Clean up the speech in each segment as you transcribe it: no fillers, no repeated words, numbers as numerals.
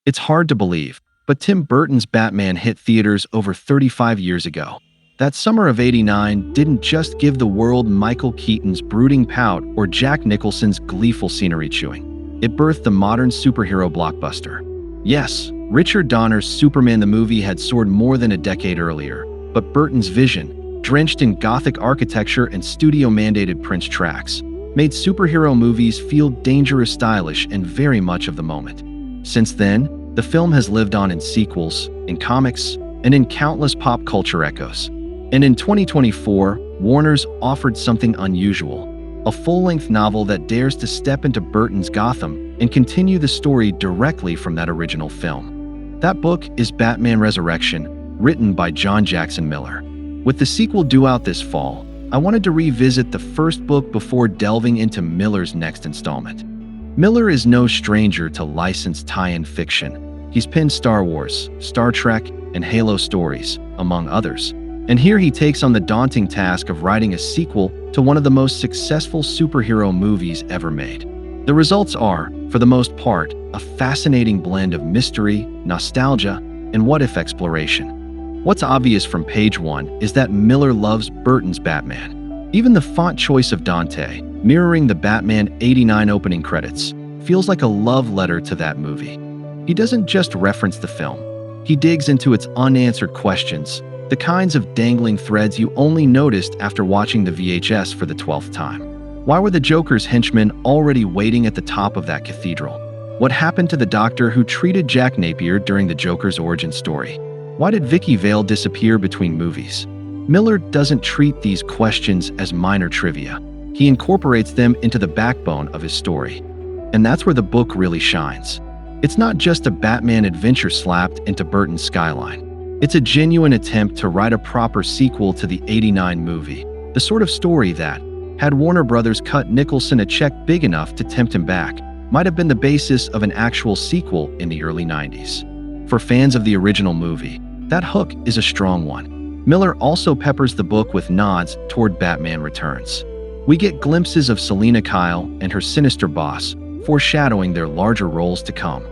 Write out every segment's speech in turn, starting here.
It's hard to believe, but Tim Burton's Batman hit theaters over 35 years ago. That summer of '89 didn't just give the world Michael Keaton's brooding pout or Jack Nicholson's gleeful scenery chewing. It birthed the modern superhero blockbuster. Yes, Richard Donner's Superman the movie had soared more than a decade earlier, but Burton's vision, drenched in Gothic architecture and studio-mandated Prince tracks, made superhero movies feel dangerous, stylish, and very much of the moment. Since then, the film has lived on in sequels, in comics, and in countless pop culture echoes. And in 2024, Warner's offered something unusual, a full-length novel that dares to step into Burton's Gotham and continue the story directly from that original film. That book is Batman Resurrection, written by John Jackson Miller. With the sequel due out this fall, I wanted to revisit the first book before delving into Miller's next installment. Miller is no stranger to licensed tie-in fiction. He's penned Star Wars, Star Trek, and Halo stories, among others. And here he takes on the daunting task of writing a sequel to one of the most successful superhero movies ever made. The results are, for the most part, a fascinating blend of mystery, nostalgia, and what-if exploration. What's obvious from page one is that Miller loves Burton's Batman. Even the font choice of Dante, mirroring the Batman '89 opening credits, feels like a love letter to that movie. He doesn't just reference the film. He digs into its unanswered questions, the kinds of dangling threads you only noticed after watching the VHS for the 12th time. Why were the Joker's henchmen already waiting at the top of that cathedral? What happened to the doctor who treated Jack Napier during the Joker's origin story? Why did Vicki Vale disappear between movies? Miller doesn't treat these questions as minor trivia. He incorporates them into the backbone of his story. And that's where the book really shines. It's not just a Batman adventure slapped into Burton's skyline. It's a genuine attempt to write a proper sequel to the '89 movie, the sort of story that, had Warner Brothers cut Nicholson a check big enough to tempt him back, might have been the basis of an actual sequel in the early '90s. For fans of the original movie, that hook is a strong one. Miller also peppers the book with nods toward Batman Returns. We get glimpses of Selina Kyle and her sinister boss, foreshadowing their larger roles to come.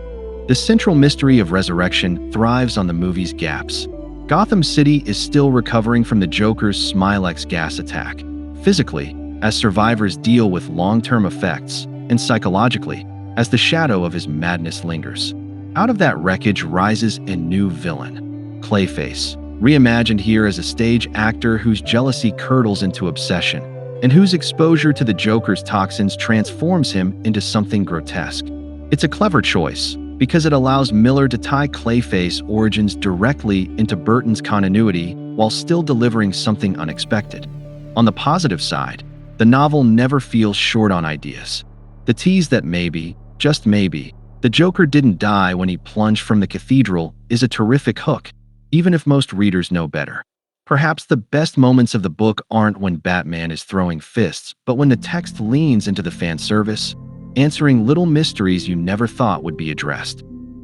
The central mystery of Resurrection thrives on the movie's gaps. Gotham City is still recovering from the Joker's Smilex gas attack, physically, as survivors deal with long-term effects, and psychologically, as the shadow of his madness lingers. Out of that wreckage rises a new villain, Clayface, reimagined here as a stage actor whose jealousy curdles into obsession, and whose exposure to the Joker's toxins transforms him into something grotesque. It's a clever choice, because it allows Miller to tie Clayface origins directly into Burton's continuity while still delivering something unexpected. On the positive side, the novel never feels short on ideas. The tease that maybe, just maybe, the Joker didn't die when he plunged from the cathedral is a terrific hook, even if most readers know better. Perhaps the best moments of the book aren't when Batman is throwing fists, but when the text leans into the fan service, answering little mysteries you never thought would be addressed.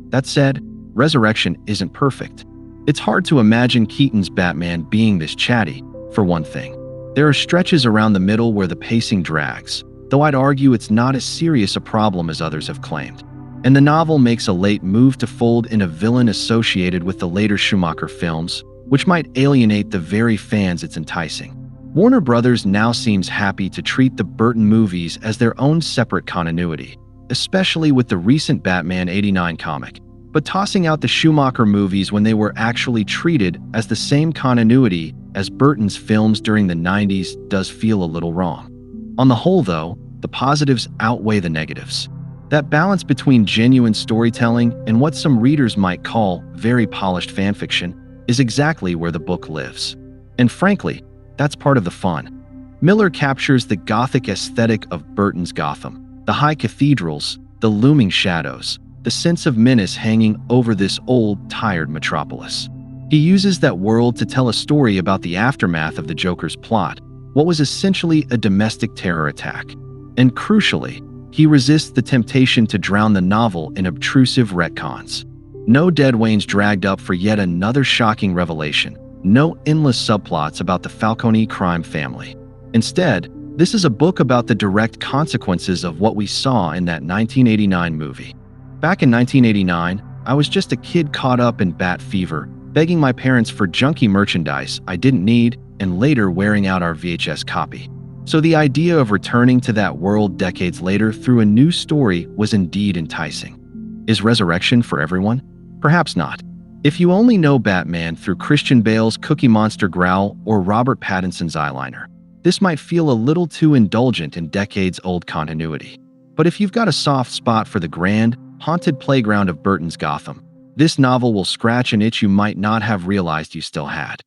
That said, Resurrection isn't perfect. It's hard to imagine Keaton's Batman being this chatty, for one thing. There are stretches around the middle where the pacing drags, though I'd argue it's not as serious a problem as others have claimed. And the novel makes a late move to fold in a villain associated with the later Schumacher films, which might alienate the very fans it's enticing. Warner Brothers now seems happy to treat the Burton movies as their own separate continuity, especially with the recent Batman '89 comic, but tossing out the Schumacher movies when they were actually treated as the same continuity as Burton's films during the '90s does feel a little wrong. On the whole, though, the positives outweigh the negatives. That balance between genuine storytelling and what some readers might call very polished fanfiction is exactly where the book lives. And frankly, that's part of the fun. Miller captures the Gothic aesthetic of Burton's Gotham, the high cathedrals, the looming shadows, the sense of menace hanging over this old, tired metropolis. He uses that world to tell a story about the aftermath of the Joker's plot, what was essentially a domestic terror attack. And crucially, he resists the temptation to drown the novel in obtrusive retcons. No dead Waynes dragged up for yet another shocking revelation. No endless subplots about the Falcone crime family. Instead, this is a book about the direct consequences of what we saw in that 1989 movie. Back in 1989, I was just a kid caught up in bat fever, begging my parents for junky merchandise I didn't need, and later wearing out our VHS copy. So the idea of returning to that world decades later through a new story was indeed enticing. Is resurrection for everyone? Perhaps not. If you only know Batman through Christian Bale's Cookie Monster growl or Robert Pattinson's eyeliner, this might feel a little too indulgent in decades-old continuity. But if you've got a soft spot for the grand, haunted playground of Burton's Gotham, this novel will scratch an itch you might not have realized you still had.